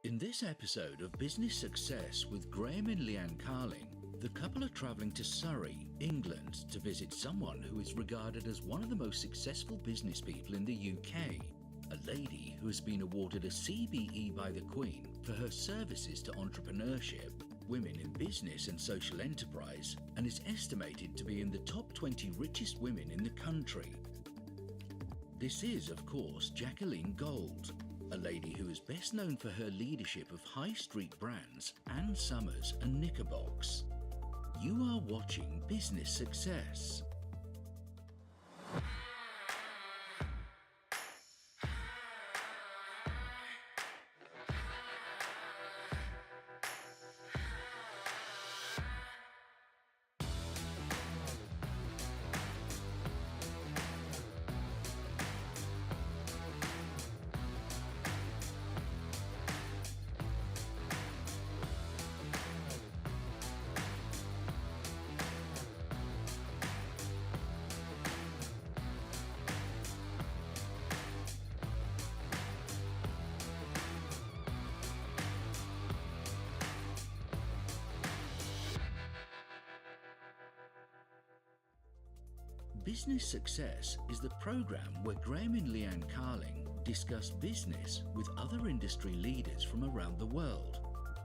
In this episode of Business Success with Graeme and Leanne Carling, the couple are travelling to Surrey, England to visit someone who is regarded as one of the most successful business people in the UK, a lady who has been awarded a CBE by the Queen for her services to entrepreneurship, women in business and social enterprise, and is estimated to be in the top 20 richest women in the country. This is, of course, Jacqueline Gold, a lady who is best known for her leadership of high street brands Ann Summers and Knickerbox. You are watching Business Success. Business Success is the programme where Graeme and Leanne Carling discuss business with other industry leaders from around the world.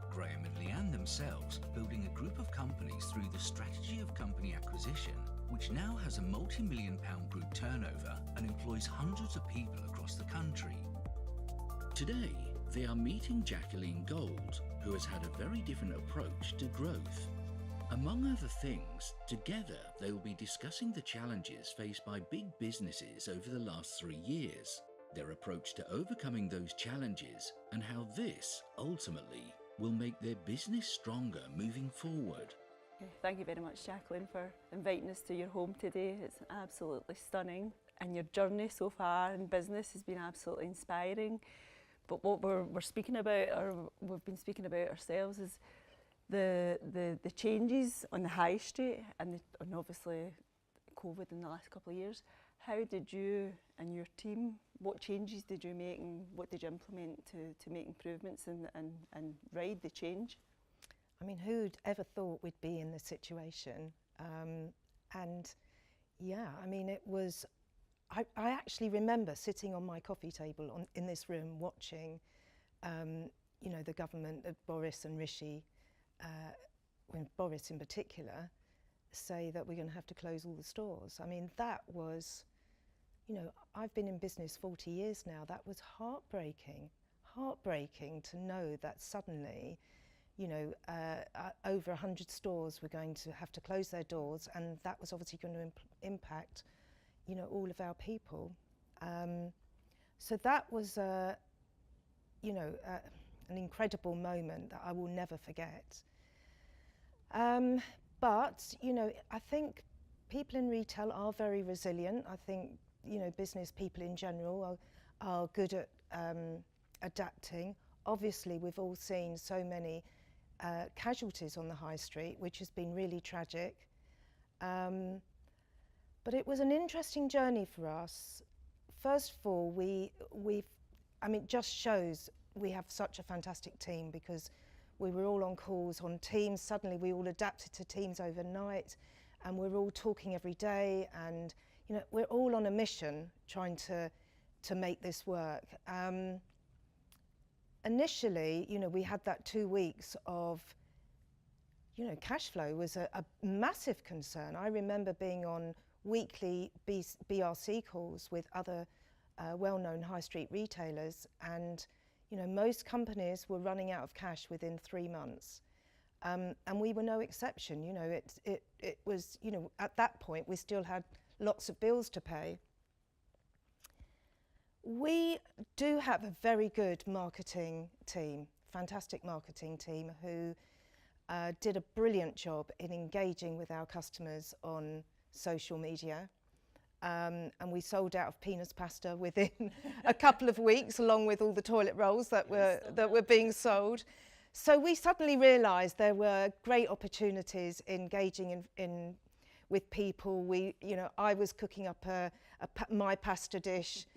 Graeme and Leanne themselves building a group of companies through the strategy of company acquisition, which now has a multi-million-pound group turnover and employs hundreds of people across the country. Today, they are meeting Jacqueline Gold, who has had a very different approach to growth. Among other things, together they will be discussing the challenges faced by big businesses over the last 3 years, their approach to overcoming those challenges, and how this, ultimately, will make their business stronger moving forward. Thank you very much, Jacqueline, for inviting us to your home today. It's absolutely stunning, and your journey so far in business has been absolutely inspiring. But what we're speaking about, or we've been speaking about ourselves, is the changes on the high street and obviously COVID in the last couple of years. How did you and your team, what changes did you make and what did you implement to make improvements and ride the change? I mean, who'd ever thought we'd be in this situation? And yeah, I mean, it was, I actually remember sitting on my coffee table in this room watching, you know, the government of Boris and Rishi, when Boris in particular, say that we're going to have to close all the stores. I mean, that was, you know, I've been in business 40 years now. That was heartbreaking to know that suddenly, you know, over 100 stores were going to have to close their doors, and that was obviously going to impact, you know, all of our people. So that was, you know, an incredible moment that I will never forget. But, you know, I think people in retail are very resilient. I think, you know, business people in general are good at adapting. Obviously, we've all seen so many casualties on the high street, which has been really tragic. But it was an interesting journey for us. First of all, I mean, it just shows we have such a fantastic team, because we were all on calls on Teams. Suddenly we all adapted to Teams overnight, and we're all talking every day, and you know, we're all on a mission trying to make this work. Initially, you know, we had that 2 weeks of, you know, cash flow was a massive concern. I remember being on weekly BRC calls with other well-known high street retailers, and you know, most companies were running out of cash within 3 months, and we were no exception. You know, it was, you know, at that point we still had lots of bills to pay. We do have a very good marketing team, fantastic marketing team, who did a brilliant job in engaging with our customers on social media. And we sold out of peanuts pasta within a couple of weeks, along with all the toilet rolls that were being sold. So we suddenly realised there were great opportunities engaging with people. I was cooking up my pasta dish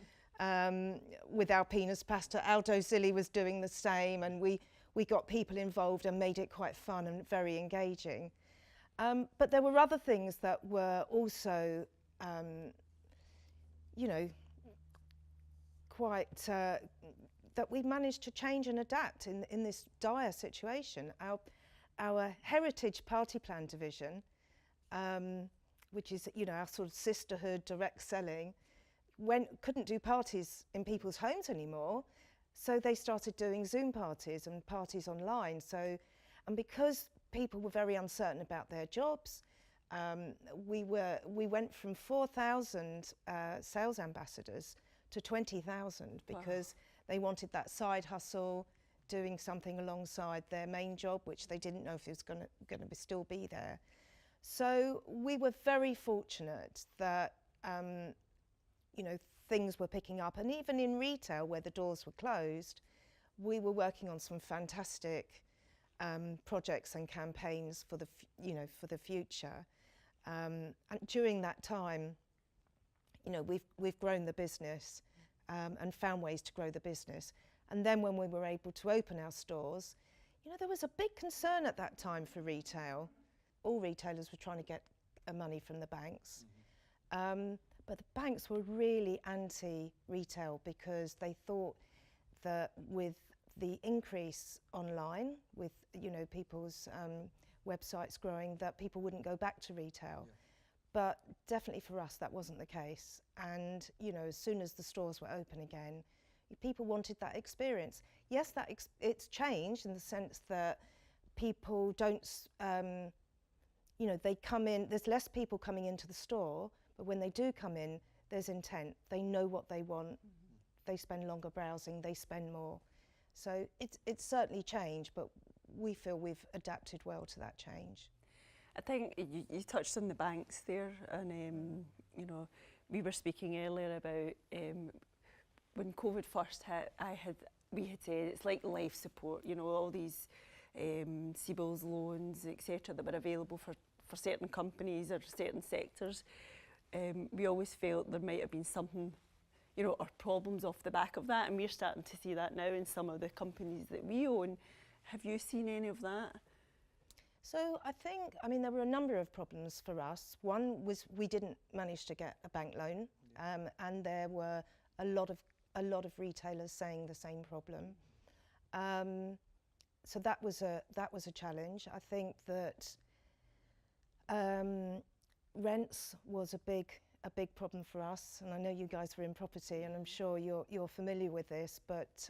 with our penis pasta. Aldo Zilli was doing the same, and we got people involved and made it quite fun and very engaging. But there were other things that were also, you know, quite, that we managed to change and adapt in this dire situation. Our heritage party plan division, which is, you know, our sort of sisterhood direct selling, couldn't do parties in people's homes anymore, so they started doing Zoom parties and parties online. So, and because people were very uncertain about their jobs, we went from 4,000 sales ambassadors to 20,000 because they wanted that side hustle, doing something alongside their main job, which they didn't know if it was going to still be there. So we were very fortunate that, you know, things were picking up, and even in retail where the doors were closed, we were working on some fantastic projects and campaigns for the future. And during that time, you know, we've grown the business and found ways to grow the business. And then when we were able to open our stores, you know, there was a big concern at that time for retail. All retailers were trying to get money from the banks. But the banks were really anti-retail because they thought that with the increase online, with, you know, people's websites growing, that people wouldn't go back to retail. Yeah. But definitely for us, that wasn't the case. And, you know, as soon as the stores were open again, people wanted that experience. Yes, it's changed in the sense that people don't, you know, they come in, there's less people coming into the store, but when they do come in, there's intent. They know what they want. They spend longer browsing, they spend more. So it's certainly changed, but we feel we've adapted well to that change. I think you touched on the banks there, and you know, we were speaking earlier about when COVID first hit. We had said it's like life support. You know, all these CBILS loans, etc., that were available for certain companies or certain sectors. We always felt there might have been something, you know, or problems off the back of that, and we're starting to see that now in some of the companies that we own. Have you seen any of that? So I mean, there were a number of problems for us. One was we didn't manage to get a bank loan, and there were a lot of retailers saying the same problem. So that was a challenge. I think that rents was a big problem for us, and I know you guys were in property, and I'm sure you're familiar with this. But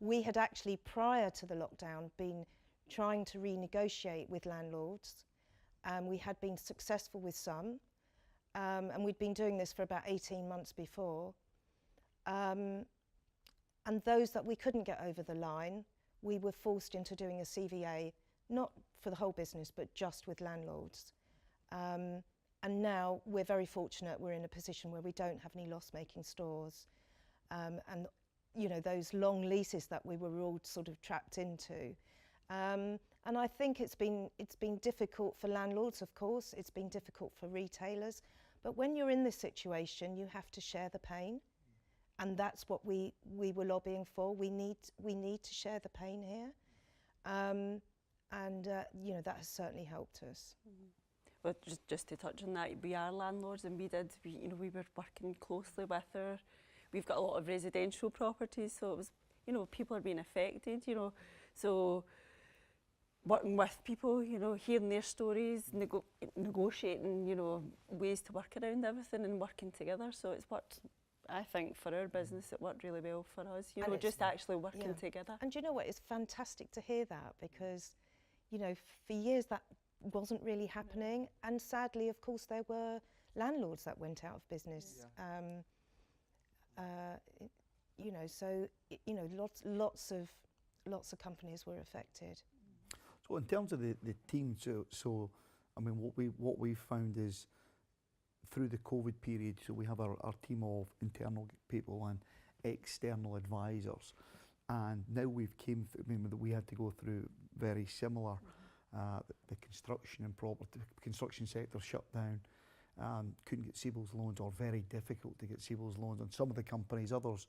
we had actually, prior to the lockdown, been trying to renegotiate with landlords. We had been successful with some, and we'd been doing this for about 18 months before. And those that we couldn't get over the line, we were forced into doing a CVA, not for the whole business, but just with landlords. And now we're very fortunate, we're in a position where we don't have any loss-making stores. And you know, those long leases that we were all sort of trapped into. And I think it's been difficult for landlords, of course, it's been difficult for retailers, but when you're in this situation, you have to share the pain. And that's what we were lobbying for. We need to share the pain here. You know, that has certainly helped us. Well, just to touch on that, we are landlords, and we were working closely with we've got a lot of residential properties, so it was, you know, people are being affected, you know, so working with people, you know, hearing their stories, negotiating, you know, ways to work around everything and working together. So it's worked, I think, for our business, it worked really well for us, you know, just actually working together. And you know what, it's fantastic to hear that, because, you know, for years that wasn't really happening, and sadly, of course, there were landlords that went out of business. You know, so you know, lots of companies were affected. So in terms of the team, so I mean, what we've found is through the COVID period, so we have our team of internal people and external advisors, and now we've came through, I mean, we had to go through very similar. The construction and construction sector shut down, couldn't get CBILS loans, or very difficult to get CBILS loans. And some of the companies, others,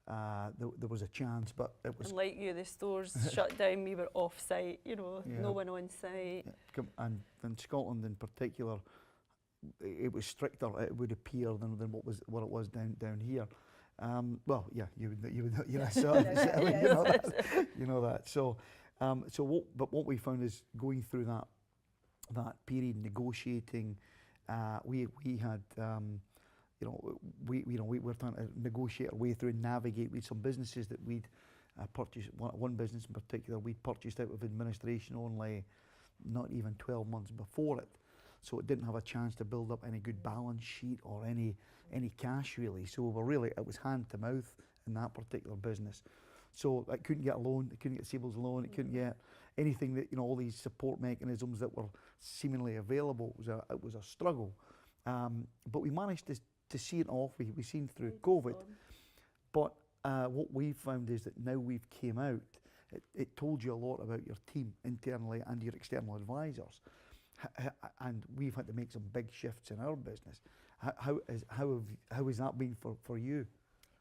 there was a chance, but it was... And like you, the stores shut down, we were off-site, you know, no one on site. And in Scotland in particular, it was stricter, it would appear, than what it was down here. Well, yeah, you know that. You know that. So, what we found is going through that period, negotiating, we had, we were trying to negotiate our way through and navigate with some businesses that we'd purchased. One business in particular we'd purchased out of administration only not even 12 months before it. So it didn't have a chance to build up any good balance sheet or any cash really. So it was hand to mouth in that particular business. So it couldn't get a loan, it couldn't get CBILS loan, it couldn't get anything that, all these support mechanisms that were seemingly available. It was a struggle. But we managed to see it off. We seen through COVID. But what we found is that now we've came out, it told you a lot about your team internally and your external advisors. And we've had to make some big shifts in our business. How has that been for you?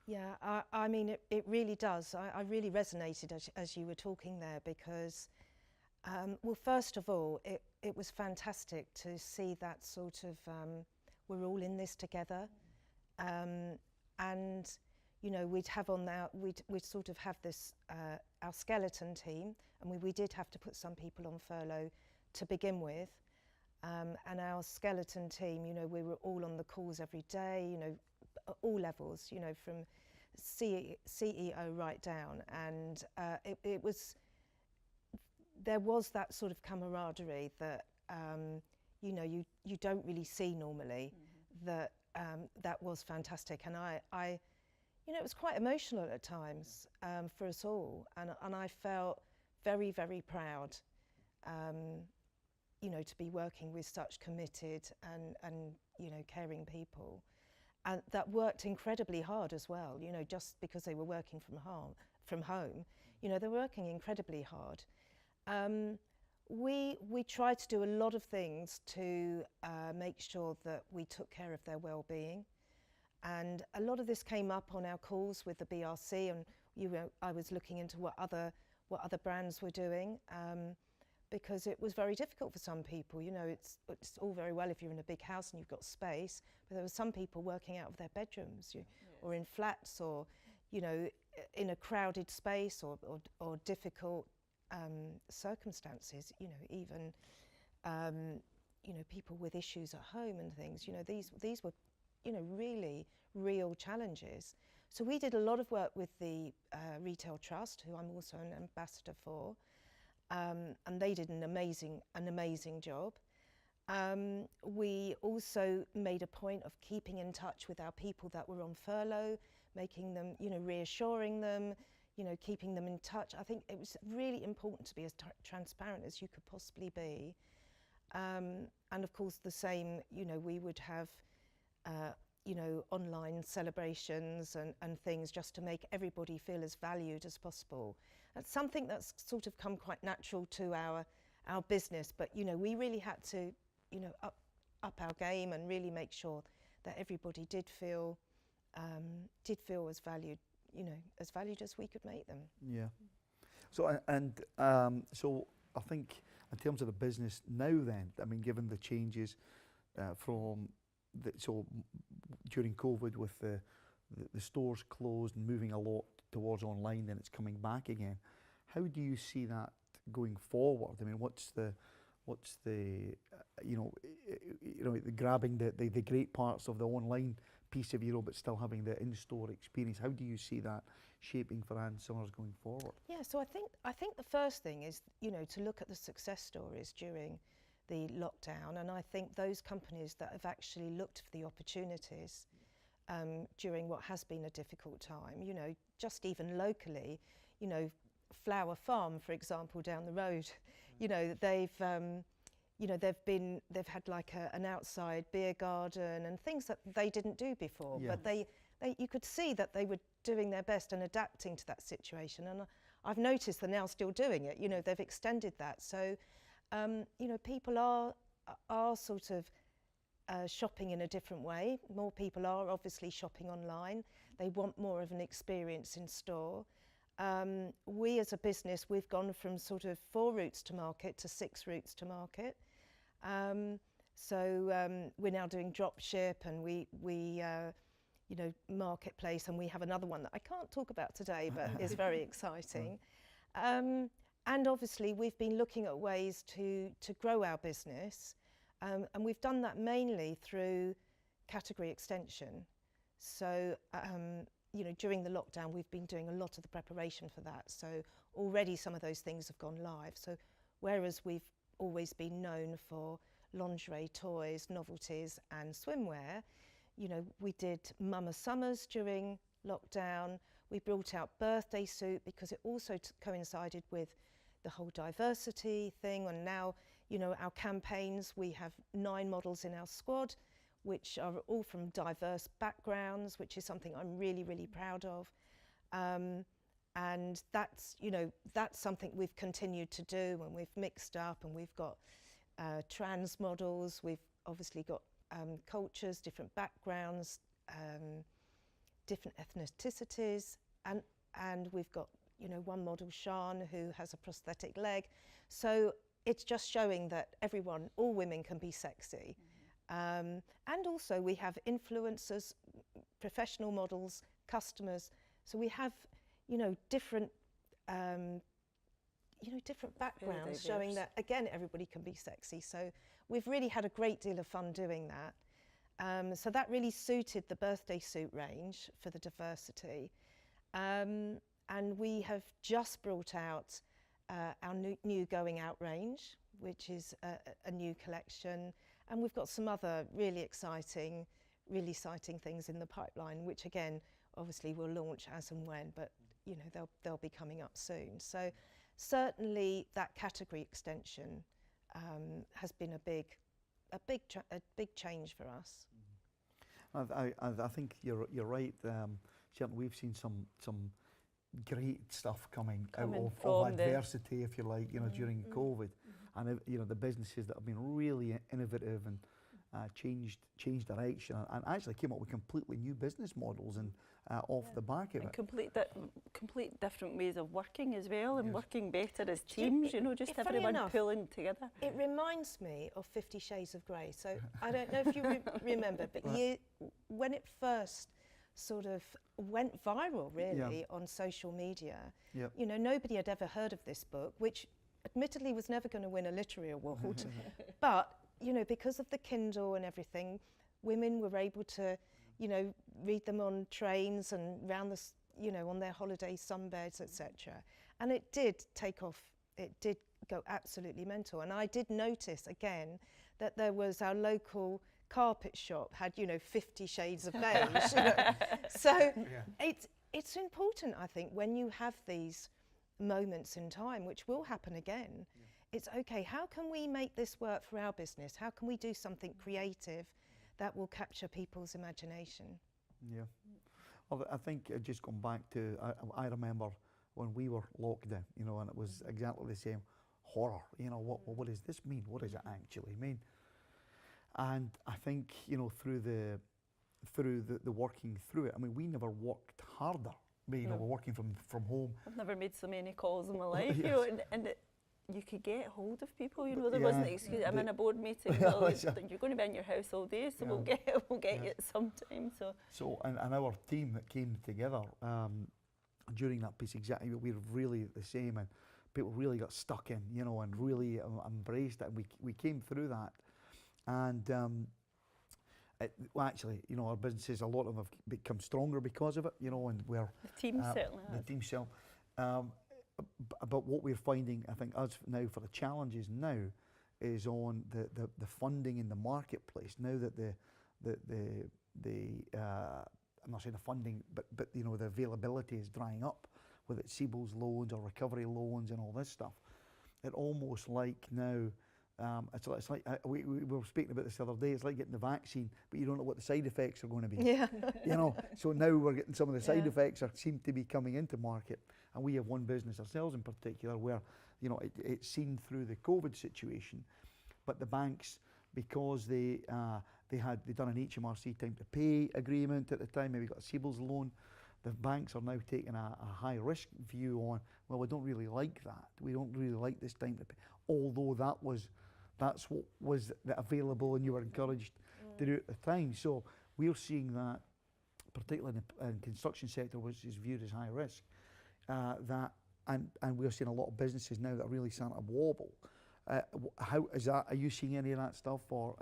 Yeah, I mean, it really does. I really resonated as you were talking there, because, well, first of all, it was fantastic to see that sort of, we're all in this together. And, we'd have on there, we'd sort of have this, our skeleton team, and we did have to put some people on furlough to begin with. And our skeleton team, we were all on the calls every day, at all levels, from CEO right down. And there was that sort of camaraderie that, you don't really see normally. That was fantastic. And I it was quite emotional at times for us all. And I felt very, very proud. To be working with such committed and caring people, and that worked incredibly hard as well. Just because they were working from home, they're working incredibly hard. We tried to do a lot of things to make sure that we took care of their well-being, and a lot of this came up on our calls with the BRC, and I was looking into what other brands were doing. Because it was very difficult for some people. It's all very well if you're in a big house and you've got space, but there were some people working out of their bedrooms, or in flats, or in a crowded space, or difficult circumstances. Even people with issues at home and things. These were really real challenges. So we did a lot of work with the Retail Trust, who I'm also an ambassador for. And they did an amazing job. We also made a point of keeping in touch with our people that were on furlough, making them, reassuring them, keeping them in touch. I think it was really important to be as transparent as you could possibly be. And of course, the same, we would have, online celebrations and things just to make everybody feel as valued as possible. That's something that's sort of come quite natural to our business, but we really had to up our game and really make sure that everybody did feel as valued as we could make them. Yeah. So so I think in terms of the business now, then, I mean, given the changes so during COVID with the stores closed and moving a lot towards online, then it's coming back again. How do you see that going forward? I mean, what's the grabbing the great parts of the online piece of but still having the in-store experience? How do you see that shaping for Ann Summers going forward? Yeah, so I think the first thing is to look at the success stories during the lockdown, and I think those companies that have actually looked for the opportunities during what has been a difficult time, just even locally, Flower Farm, for example, down the road, they've had like an outside beer garden and things that they didn't do before, but they you could see that they were doing their best and adapting to that situation, and I've noticed they're now still doing it. They've extended that, so people are sort of shopping in a different way. More people are obviously shopping online. They want more of an experience in store. We as a business, we've gone from sort of 4 routes to market to 6 routes to market. So we're now doing drop ship, and we you know, marketplace, and we have another one that I can't talk about today, but is very exciting. And obviously we've been looking at ways to grow our business, and we've done that mainly through category extension. So you know, during the lockdown we've been doing a lot of the preparation for that, so already some of those things have gone live. So whereas we've always been known for lingerie, toys, novelties and swimwear, you know, we did Mama Summers during lockdown. We brought out birthday suit because it also coincided with the whole diversity thing. And now, you know, our campaigns, we have 9 models in our squad, which are all from diverse backgrounds, which is something I'm really, really proud of. And that's, you know, that's something we've continued to do, and we've mixed up, and we've got trans models, we've obviously got cultures, different backgrounds, different ethnicities, and we've got, you know, one model, Sean, who has a prosthetic leg. So it's just showing that everyone, all women can be sexy. And also we have influencers, professional models, customers. So we have, you know, different different backgrounds showing that, again, everybody can be sexy. So we've really had a great deal of fun doing that. So that really suited the birthday suit range for the diversity. And we have just brought out our new going out range, which is a new collection. And we've got some other really exciting things in the pipeline, which again, obviously we'll launch as and when, but you know, they'll be coming up soon. So certainly that category extension has been a big change for us. I think you're right. Certainly we've seen some great stuff coming out of adversity, if you like, you know, during COVID. And you know, the businesses that have been really innovative and changed direction, and actually came up with completely new business models and off the back of it. Complete different ways of working as well, and working better as teams, you know, just everyone pulling together. It reminds me of 50 Shades of Grey. So I don't know if you remember, but when it first sort of went viral really on social media, you know, nobody had ever heard of this book, which admittedly was never going to win a literary award. But, you know, because of the Kindle and everything, women were able to, you know, read them on trains and round the, you know, on their holiday sunbeds, etc. And it did take off. It did go absolutely mental. And I did notice again that there was our local carpet shop had, you know, 50 shades of beige. You know. So it's important, I think, when you have these moments in time, which will happen again, it's okay, how can we make this work for our business? How can we do something creative that will capture people's imagination? Yeah. Well, I think just going back to, I remember when we were locked down, you know, and it was exactly the same horror, you know, what does this mean? What does it actually mean? And I think, you know, through the working through it, I mean, we never worked harder. You know, we're working from home. I've never made so many calls in my life, you know, and you could get hold of people, you know, there wasn't an excuse. I'm in a board meeting, well, you're going to be in your house all day, so we'll get you at some time. So and our team that came together during that piece, exactly, we were really the same, and people really got stuck in, you know, and really embraced it. We came through that, and well, actually, you know, our businesses, a lot of them have become stronger because of it, you know, and we're the team certainly has. The team self. But what we're finding, I think, us now for the challenges now, is on the funding in the marketplace. Now that I'm not saying the funding, but you know, the availability is drying up, whether it's CBILS loans or recovery loans and all this stuff. It almost like now. It's like we were speaking about this the other day. It's like getting the vaccine, but you don't know what the side effects are going to be. Yeah. You know. So now we're getting some of the side effects seem to be coming into market, and we have one business ourselves in particular where, you know, it's seen through the COVID situation, but the banks, because they they'd done an HMRC time to pay agreement at the time, maybe got a CBILS loan. The banks are now taking a high risk view on, well, we don't really like that. We don't really like this time to pay. Although that's what was available and you were encouraged to do at the time. So we're seeing that, particularly in the construction sector, which is viewed as high risk, and we're seeing a lot of businesses now that are really starting to wobble. How is that? Are you seeing any of that stuff, or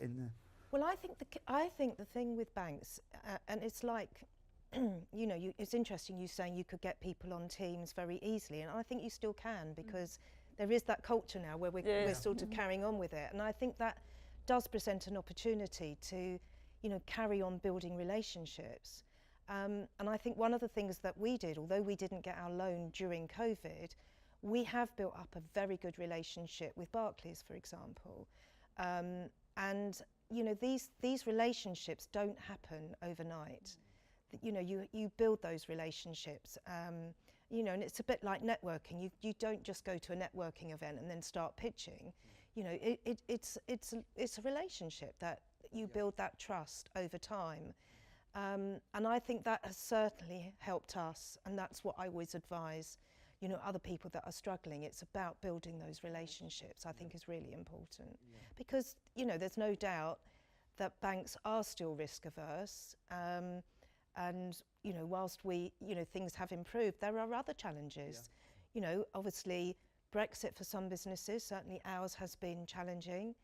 in the? Well, I think the thing with banks, and it's like, you know, it's interesting you saying you could get people on Teams very easily, and I think you still can, because there is that culture now where we're sort of carrying on with it, and I think that does present an opportunity to, you know, carry on building relationships. And I think one of the things that we did, although we didn't get our loan during COVID, we have built up a very good relationship with Barclays, for example. And you know, these relationships don't happen overnight. You know, you build those relationships. You know, and it's a bit like networking. You don't just go to a networking event and then start pitching. You know, it's a relationship that you build that trust over time. And I think that has certainly helped us, and that's what I always advise, you know, other people that are struggling. It's about building those relationships, I think is really important. Because, you know, there's no doubt that banks are still risk averse. And, you know, whilst things have improved, there are other challenges. You know, obviously Brexit for some businesses, certainly ours has been challenging.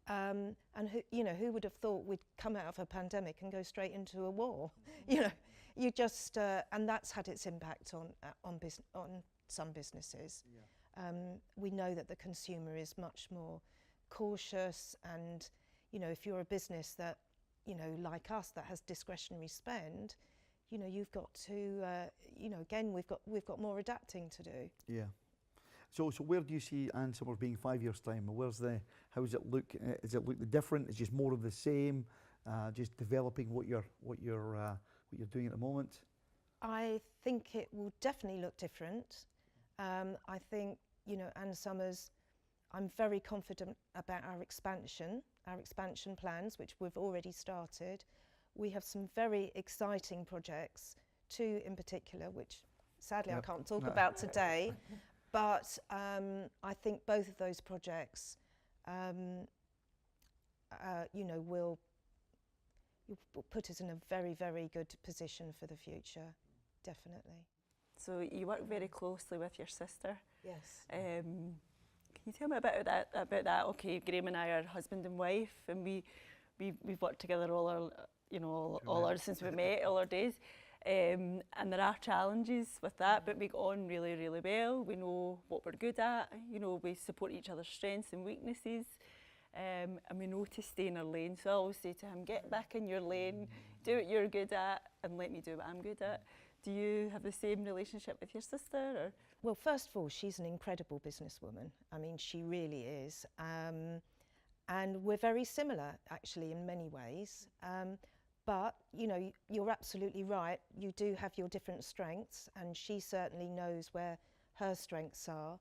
And who would have thought we'd come out of a pandemic and go straight into a war? You know, you just and that's had its impact on some businesses. We know that the consumer is much more cautious, and you know, if you're a business that, you know, like us, that has discretionary spend, you know, you've got to, you know, again, we've got more adapting to do. Yeah. So where do you see Ann Summers being 5 years' time? How does it look? Is it look different? Is it just more of the same? Just developing what you're doing at the moment? I think it will definitely look different. I think, you know, Ann Summers, I'm very confident about our expansion plans, which we've already started. We have some very exciting projects, 2 in particular, which sadly I can't talk about today. But I think both of those projects, you know, will put us in a very, very good position for the future, definitely. So you work very closely with your sister. Yes. Can you tell me about that? Okay, Graeme and I are husband and wife, and we've worked together since we met, all our days. And there are challenges with that, but we get on really, really well. We know what we're good at. You know, we support each other's strengths and weaknesses, and we know to stay in our lane. So I always say to him, get back in your lane, do what you're good at, and let me do what I'm good at. Do you have the same relationship with your sister? Or? Well, first of all, she's an incredible businesswoman. I mean, she really is. And we're very similar, actually, in many ways. But, you know, you're absolutely right. You do have your different strengths, and she certainly knows where her strengths are.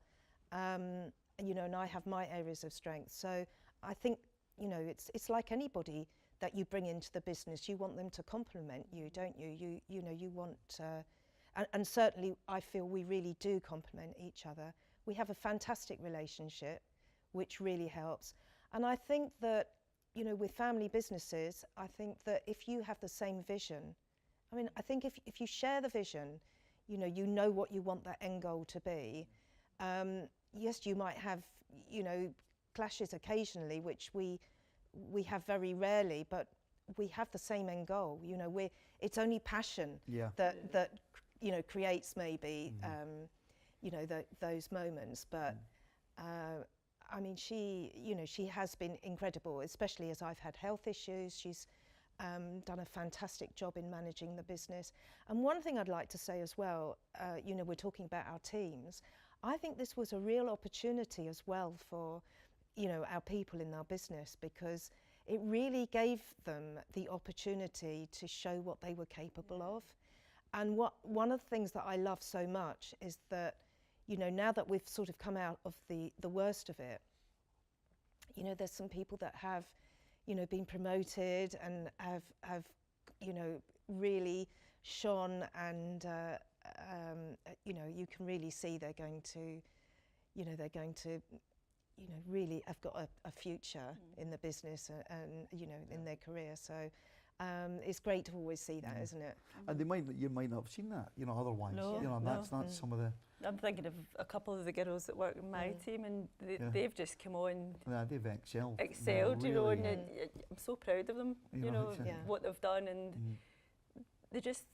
You know, and I have my areas of strength. So I think, you know, it's like anybody that you bring into the business. You want them to complement you, don't you? You know, you want, and certainly I feel we really do complement each other. We have a fantastic relationship, which really helps. And I think that, you know, with family businesses, I think that if you have the same vision, I mean, I think if you share the vision, you know what you want that end goal to be. Yes, you might have, you know, clashes occasionally, which we have very rarely, but we have the same end goal. You know, it's only passion that you know, creates maybe you know, those moments, but. I mean, she has been incredible, especially as I've had health issues. She's done a fantastic job in managing the business. And one thing I'd like to say as well, you know, we're talking about our teams. I think this was a real opportunity as well for, you know, our people in our business, because it really gave them the opportunity to show what they were capable of. And one of the things that I love so much is that, you know, now that we've sort of come out of the worst of it, you know, there's some people that have, you know, been promoted and have you know, really shone, and you know, you can really see they're going to, you know, really have got a future in the business and you know, in their career. So it's great to always see that, isn't it? And you might not have seen that, you know, otherwise. No, you know, no. that's some of the. I'm thinking of a couple of the girls that work in my team, and they've just come on. Yeah, they've excelled. You know, and really. I'm so proud of them. You know what they've done, and they just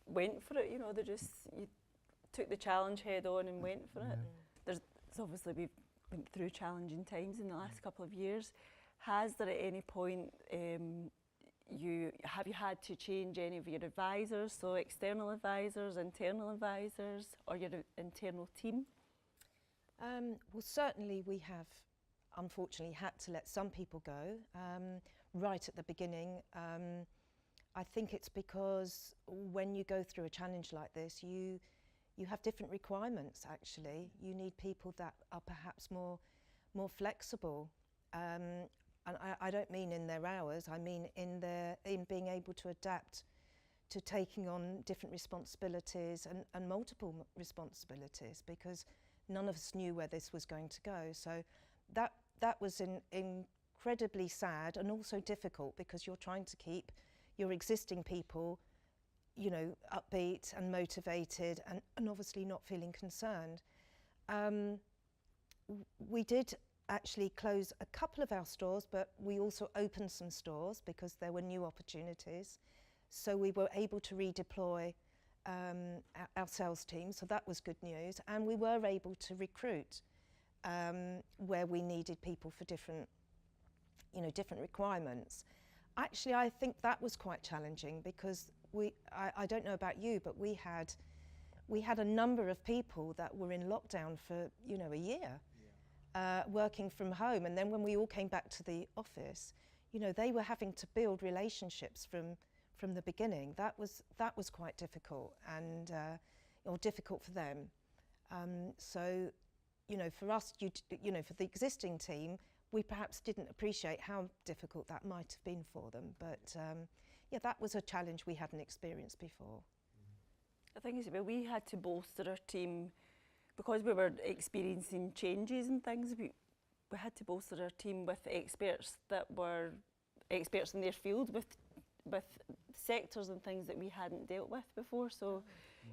went for it. You know, you took the challenge head on and went for it. There's obviously we've been through challenging times in the last couple of years. Has there at any point have you had to change any of your advisors, so external advisors, internal advisors, or your internal team? Well, certainly we have, unfortunately, had to let some people go right at the beginning. I think it's because when you go through a challenge like this, you have different requirements. Actually, you need people that are perhaps more flexible. And I don't mean in their hours, I mean in being able to adapt to taking on different responsibilities and multiple responsibilities, because none of us knew where this was going to go. So that was incredibly sad and also difficult, because you're trying to keep your existing people, you know, upbeat and motivated and obviously not feeling concerned. We did actually close a couple of our stores, but we also opened some stores because there were new opportunities. So we were able to redeploy our sales team, so that was good news. And we were able to recruit where we needed people for different requirements. Actually, I think that was quite challenging, because I don't know about you, but we had a number of people that were in lockdown for, you know, a year. Working from home, and then when we all came back to the office, you know, they were having to build relationships from the beginning. That was quite difficult, and or difficult for them. So, you know, for us, you know, for the existing team, we perhaps didn't appreciate how difficult that might have been for them. But yeah, that was a challenge we hadn't experienced before. I think we had to bolster our team. Because we were experiencing changes and things, we had to bolster our team with experts that were experts in their field, with sectors and things that we hadn't dealt with before. So,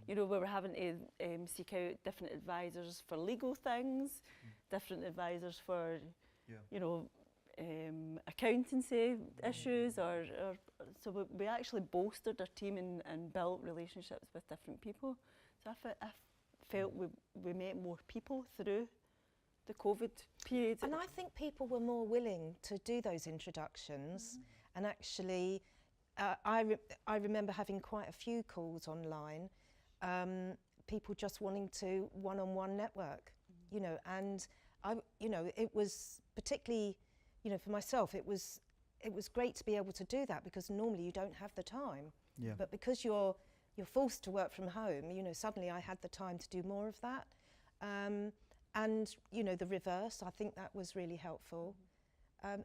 you know, we were having to seek out different advisors for legal things, different advisors for, you know, accountancy issues, or so we actually bolstered our team and built relationships with different people. So I felt we met more people through the COVID period. And I think people were more willing to do those introductions. And actually, I remember having quite a few calls online, people just wanting to one-on-one network, you know, and it was particularly, you know, for myself, it was great to be able to do that, because normally you don't have the time. Yeah. But because you're forced to work from home, you know, suddenly I had the time to do more of that. And, you know, the reverse, I think that was really helpful.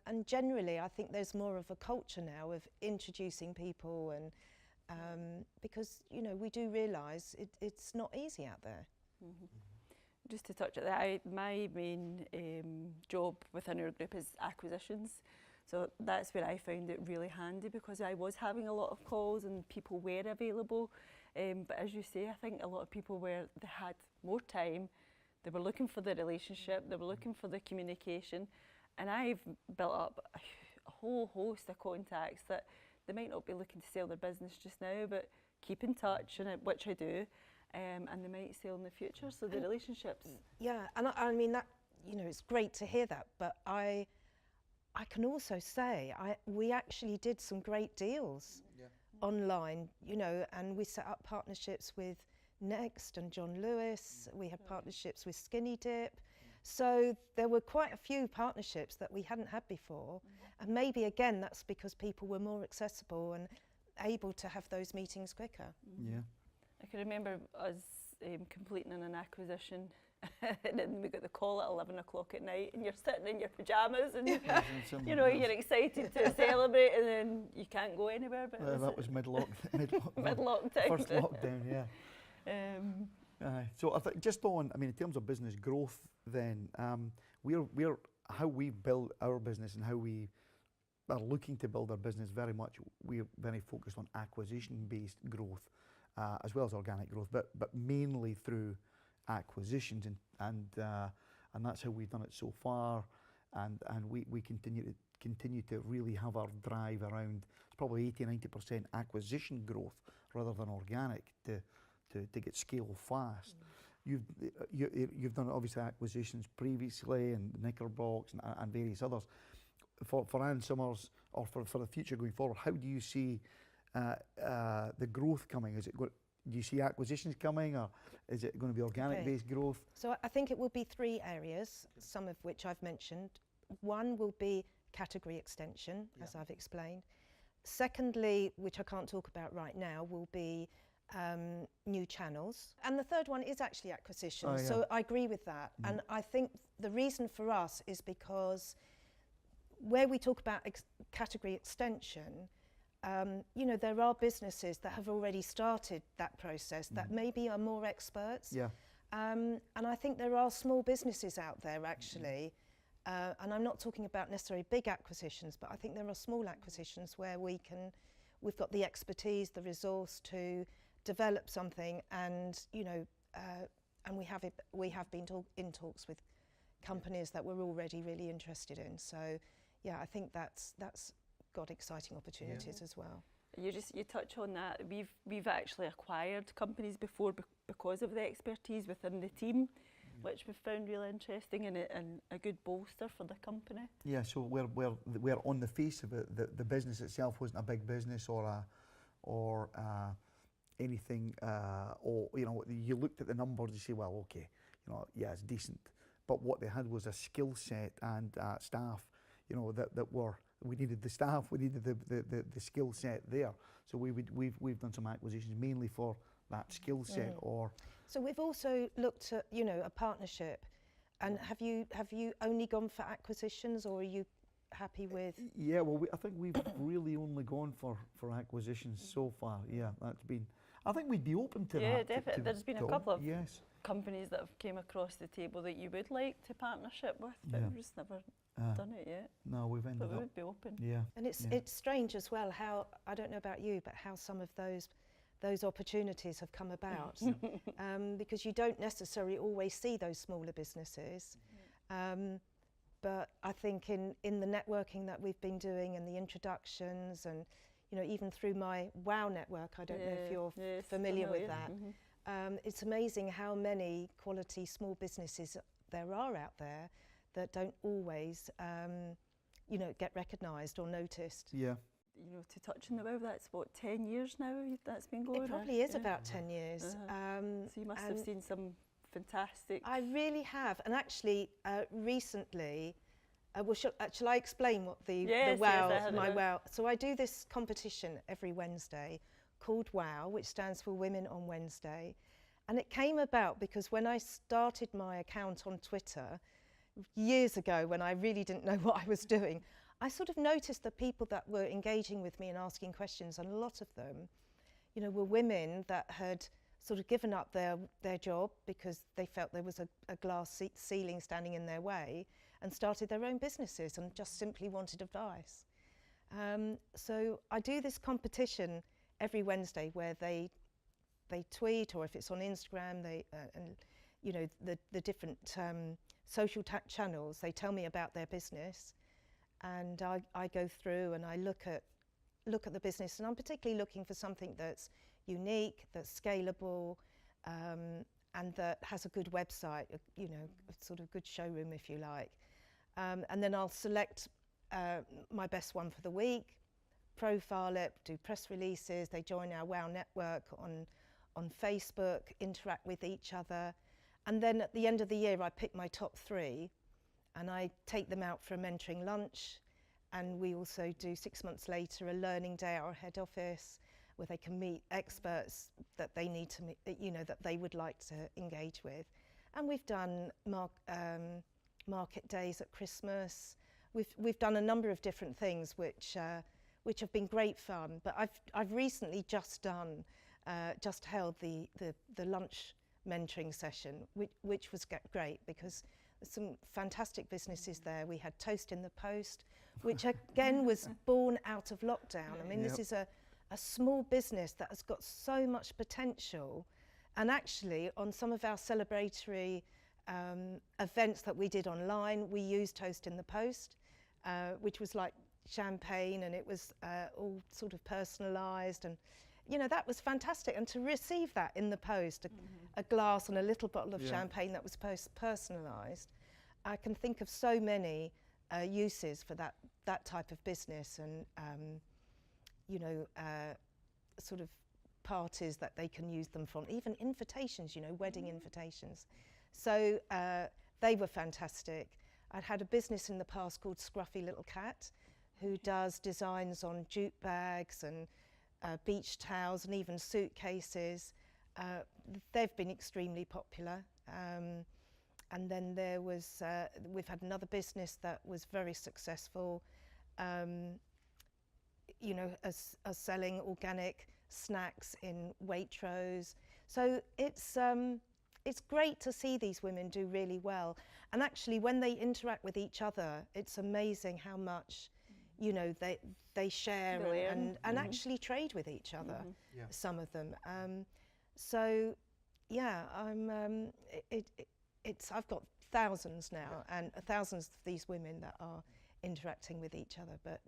And generally, I think there's more of a culture now of introducing people, and because, you know, we do realise it's not easy out there. Just to touch on that, my main job within our group is acquisitions. So that's where I found it really handy, because I was having a lot of calls and people were available. But as you say, I think a lot of people they had more time, they were looking for the relationship, they were looking for the communication. And I've built up a whole host of contacts that they might not be looking to sell their business just now, but keep in touch, which I do, and they might sell in the future. So the relationships. Yeah, and I mean that, you know, it's great to hear that, but I can also say we actually did some great deals online, you know, and we set up partnerships with Next and John Lewis. We had partnerships with Skinny Dip. So there were quite a few partnerships that we hadn't had before. And maybe again, that's because people were more accessible and able to have those meetings quicker. Yeah. I can remember us completing an acquisition and then we got the call at 11 o'clock at night, and you're sitting in your pyjamas, and you know, you're excited to celebrate, and then you can't go anywhere. But that was mid-lockdown. Mid-lockdown. First lockdown, yeah. So I think just on, I mean, in terms of business growth, then we're how we build our business and how we are looking to build our business. Very much, we're very focused on acquisition-based growth, as well as organic growth, but mainly through acquisitions, and that's how we've done it so far, and we continue to really have our drive around. It's probably 80-90% acquisition growth rather than organic to get scale fast. You've done obviously acquisitions previously, and Knickerbox and various others. For Ann Summers, or for the future going forward, how do you see the growth coming? Do you see acquisitions coming, or is it going to be organic-based growth? So I think it will be 3 areas, some of which I've mentioned. One will be category extension, as I've explained. Secondly, which I can't talk about right now, will be new channels. And the third one is actually acquisition. Oh, yeah. So I agree with that. And I think the reason for us is because where we talk about category extension, you know, there are businesses that have already started that process that maybe are more experts. Yeah. And I think there are small businesses out there actually, and I'm not talking about necessarily big acquisitions, but I think there are small acquisitions where we've got the expertise, the resource to develop something, and you know, and we have been in talks with companies that we're already really interested in. So yeah, I think that's got exciting opportunities as well. You touch on that. We've actually acquired companies before because of the expertise within the team, which we've found really interesting and a good bolster for the company. Yeah, so we're on the face of it, the business itself wasn't a big business or anything, or you know, you looked at the numbers, you say, well, okay, you know, yeah, it's decent, but what they had was a skill set and staff, you know, we needed the staff, we needed the skill set there. So we've done some acquisitions mainly for that skill set. So we've also looked at, you know, a partnership. And have you only gone for acquisitions, or are you happy with? Yeah, well, I think we've really only gone for acquisitions so far. Yeah, that's been. I think we'd be open to that. Yeah, definitely. There's been a couple of yes. companies that have came across the table that you would like to partnership with, but we've just never done it yet. No, we've ended up. But we would be open. Yeah. And it's strange as well how, I don't know about you, but how some of those opportunities have come about, because you don't necessarily always see those smaller businesses. But I think in the networking that we've been doing and the introductions, and you know, even through my WOW network, I don't know if you're familiar with that. It's amazing how many quality small businesses there are out there that don't always, you know, get recognised or noticed. Yeah. You know, to touch on the WOW, that's what, 10 years now that's been going? It probably is about 10 years. So you must have seen some fantastic... I really have, and actually recently, well, shall I explain what the WOW, my WOW? So I do this competition every Wednesday called WOW, which stands for Women on Wednesday. And it came about because when I started my account on Twitter years ago, when I really didn't know what I was doing, I sort of noticed the people that were engaging with me and asking questions, and a lot of them, you know, were women that had sort of given up their job because they felt there was a glass ceiling standing in their way, and started their own businesses and just simply wanted advice. So I do this competition every Wednesday where they tweet, or if it's on Instagram, and you know, the different social channels, they tell me about their business. And I go through and I look at the business, and I'm particularly looking for something that's unique, that's scalable, and that has a good website, you know, a sort of good showroom, if you like. And then I'll select my best one for the week, profile it, do press releases. They join our WOW network on Facebook, interact with each other, and then at the end of the year, I pick my top 3. And I take them out for a mentoring lunch, and we also do 6 months later a learning day at our head office where they can meet experts that they need to meet, you know, that they would like to engage with. And we've done market days at Christmas. We've done a number of different things which have been great fun. But I've recently just held the lunch mentoring session, which was great because there's some fantastic businesses there. We had Toast in the Post, which again was born out of lockdown. I mean, this is a small business that has got so much potential. And actually, on some of our celebratory events that we did online, we used Toast in the Post, which was like champagne, and it was all sort of personalised, and you know, that was fantastic. And to receive that in the post, a glass and a little bottle of champagne that was personalised, I can think of so many uses for that type of business, and you know, sort of parties that they can use them from, even invitations, you know, wedding invitations. So they were fantastic. I'd had a business in the past called Scruffy Little Cat, who does designs on jute bags and beach towels and even suitcases. They've been extremely popular. And then there was, we've had another business that was very successful, you know, as selling organic snacks in Waitrose. So it's great to see these women do really well. And actually, when they interact with each other, it's amazing how much, you know, they share and actually trade with each other, some of them. So, yeah, I've got thousands now, and thousands of these women that are interacting with each other. But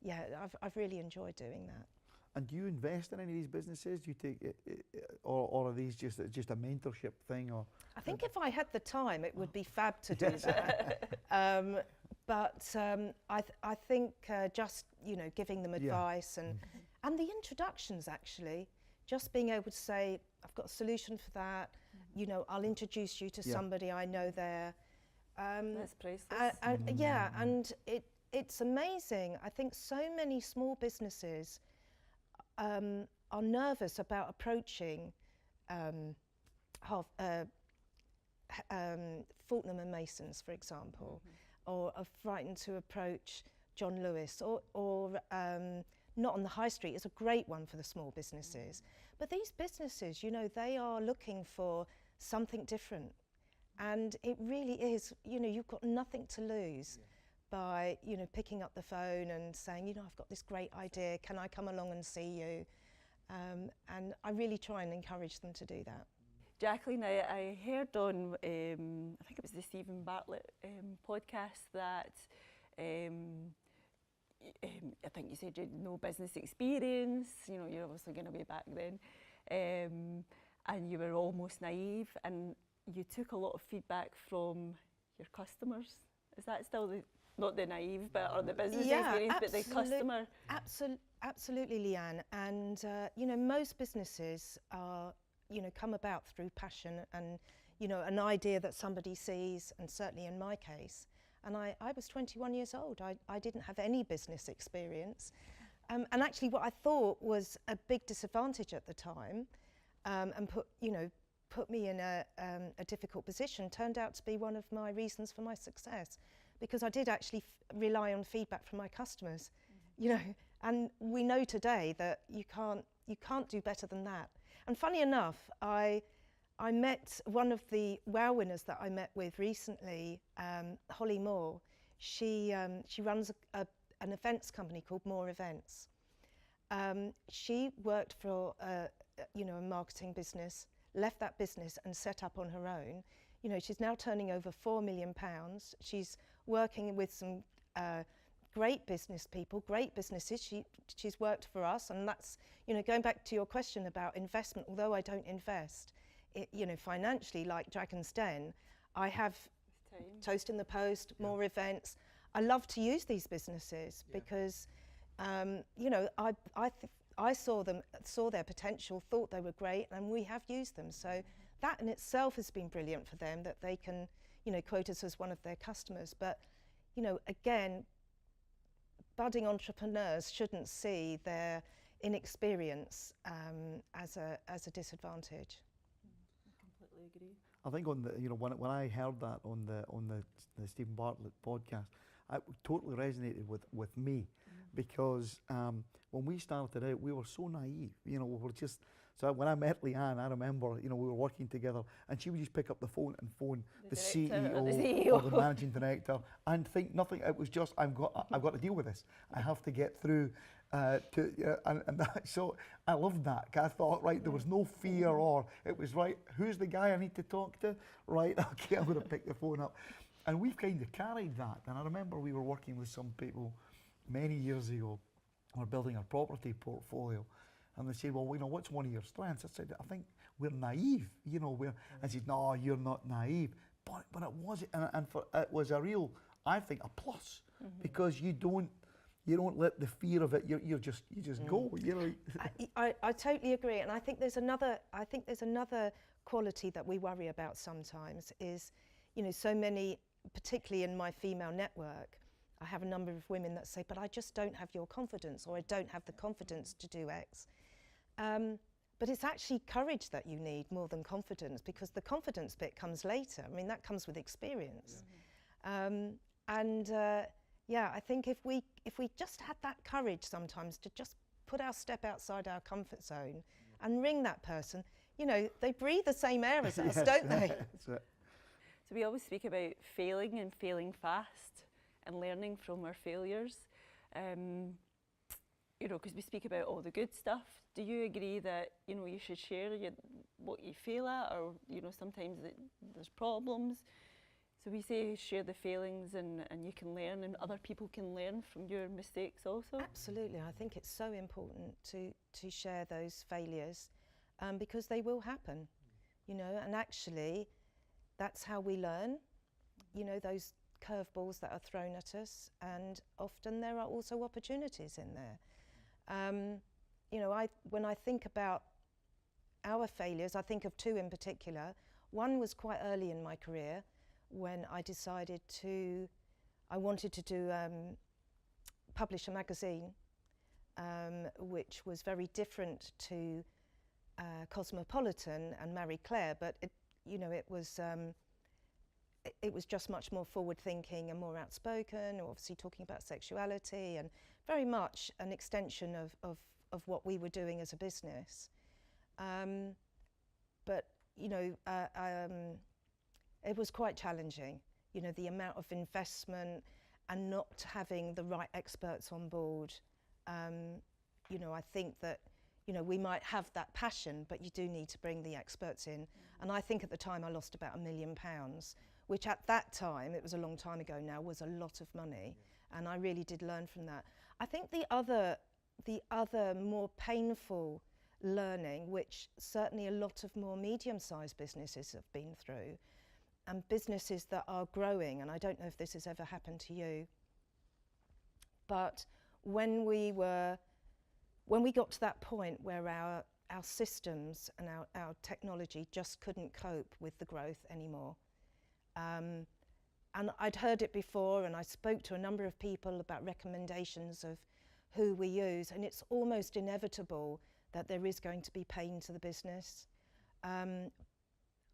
yeah, I've really enjoyed doing that. And do you invest in any of these businesses? Do you take it, or are these just a mentorship thing? Or I think if I had the time, it would be fab to do that. But I think just, you know, giving them advice and the introductions, actually, just being able to say, I've got a solution for that. You know, I'll introduce you to somebody I know there. That's priceless. Yeah, and it's amazing. I think so many small businesses are nervous about approaching Fortnum and Masons, for example, or are frightened to approach John Lewis, or not on the high street is a great one for the small businesses. But these businesses, you know, they are looking for something different. And it really is, you know, you've got nothing to lose by, you know, picking up the phone and saying, you know, I've got this great idea, can I come along and see you? And I really try and encourage them to do that. Jacqueline, I heard on, I think it was the Stephen Bartlett podcast that I think you said you had no business experience, you know, you're obviously going to be back then, and you were almost naive, and you took a lot of feedback from your customers. Is that still not the naive bit or the business experience, but the customer? Absolutely, Leanne. And, you know, most businesses are, you know, come about through passion and, you know, an idea that somebody sees, and certainly in my case. And I was 21 years old. I didn't have any business experience. And actually what I thought was a big disadvantage at the time, and put me in a difficult position, turned out to be one of my reasons for my success, because I did actually rely on feedback from my customers, you know, and we know today that you can't do better than that. And funny enough, I met one of the WOW winners that I met with recently, Holly Moore. She runs an events company called More Events. She worked for a marketing business, left that business and set up on her own. You know, she's now turning over £4 million. She's working with some great business people, great businesses. She's worked for us, and that's, you know, going back to your question about investment, although I don't invest, you know, financially like Dragon's Den, I have Toast in the Post, More Events. I love to use these businesses because, you know, I saw their potential, thought they were great, and we have used them. So that in itself has been brilliant for them, that they can, you know, quote us as one of their customers. But, you know, again, budding entrepreneurs shouldn't see their inexperience as a disadvantage. I completely agree. I think on the, you know, when I heard that on the Stephen Bartlett podcast, it totally resonated with me, because when we started out, we were so naive. You know, we were just, so when I met Leanne, I remember, you know, we were working together, and she would just pick up the phone and phone the CEO or the managing director, and think nothing. It was just, I've got to deal with this. I have to get through. So I loved that. I thought, right, there was no fear, or it was right, who's the guy I need to talk to? Right, okay, I'm going to pick the phone up. And we've kind of carried that. And I remember we were working with some people many years ago. We're building a property portfolio, and they said, well, you know, what's one of your strengths? I said, I think we're naive. You know, and she said, no, you're not naive. But it was, and it was a real, I think, a plus, because you don't let the fear of it. You just go. You know. I totally agree, and I think there's another quality that we worry about sometimes is, you know, so many, particularly in my female network, I have a number of women that say, but I just don't have your confidence, or I don't have the confidence to do X. But it's actually courage that you need more than confidence, because the confidence bit comes later. I mean, that comes with experience. Yeah, I think if we just had that courage sometimes to just put our step outside our comfort zone and ring that person, you know, they breathe the same air as us, don't they? That's it. So we always speak about failing and failing fast and learning from our failures. You know, because we speak about all the good stuff. Do you agree that, you know, you should share what you fail at, or, you know, sometimes there's problems? So we say share the failings, and you can learn, and other people can learn from your mistakes also? Absolutely. I think it's so important to share those failures, because they will happen, you know, and actually that's how we learn, you know, those curveballs that are thrown at us, and often there are also opportunities in there. You know, when I think about our failures, I think of two in particular. One was quite early in my career, when I decided I wanted to publish a magazine, which was very different to Cosmopolitan and Marie Claire, but it was just much more forward-thinking and more outspoken, obviously talking about sexuality, and very much an extension of what we were doing as a business. But you know, it was quite challenging, you know, the amount of investment and not having the right experts on board. You know, I think that, you know, we might have that passion, but you do need to bring the experts in. And I think at the time I lost about £1 million, which at that time, it was a long time ago now, was a lot of money. And I really did learn from that. I think the other more painful learning, which certainly a lot of more medium-sized businesses have been through, and businesses that are growing, and I don't know if this has ever happened to you, but when we got to that point where our systems and our technology just couldn't cope with the growth anymore. And I'd heard it before, and I spoke to a number of people about recommendations of who we use, and it's almost inevitable that there is going to be pain to the business.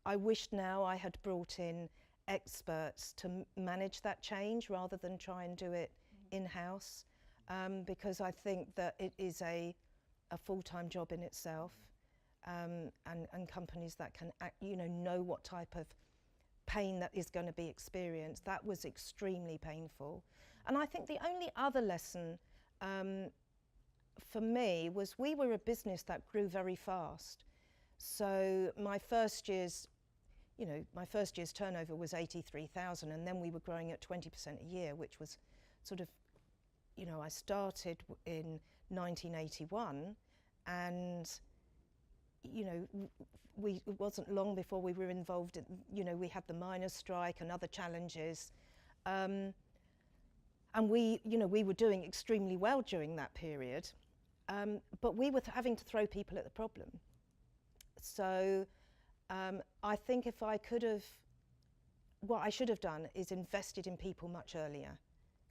I wish now I had brought in experts to manage that change rather than try and do it in-house, because I think that it is a full-time job in itself, and companies that can know what type of pain that is going to be experienced. That was extremely painful. And I think the only other lesson for me was we were a business that grew very fast. So my first year's turnover was 83,000, and then we were growing at 20% a year, which was sort of, you know, I started in 1981, and you know, it wasn't long before we were involved in, you know, we had the miners' strike and other challenges, and we were doing extremely well during that period, but we were having to throw people at the problem. So I think if I could have, what I should have done is invested in people much earlier,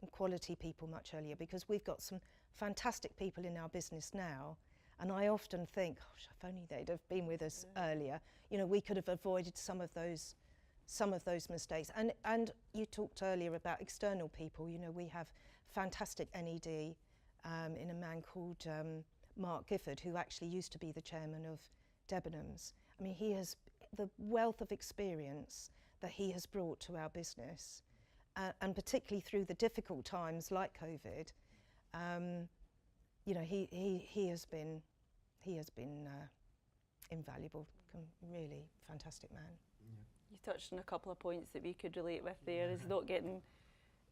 and quality people much earlier, because we've got some fantastic people in our business now, And I often think, gosh, if only they'd have been with us earlier, you know, we could have avoided some of those mistakes. And you talked earlier about external people. You know, we have fantastic NED in a man called Mark Gifford, who actually used to be the chairman of Debenhams. I mean, he has the wealth of experience that he has brought to our business, and particularly through the difficult times like COVID. You know, he has been invaluable. Really fantastic man. You touched on a couple of points that we could relate with there, is not getting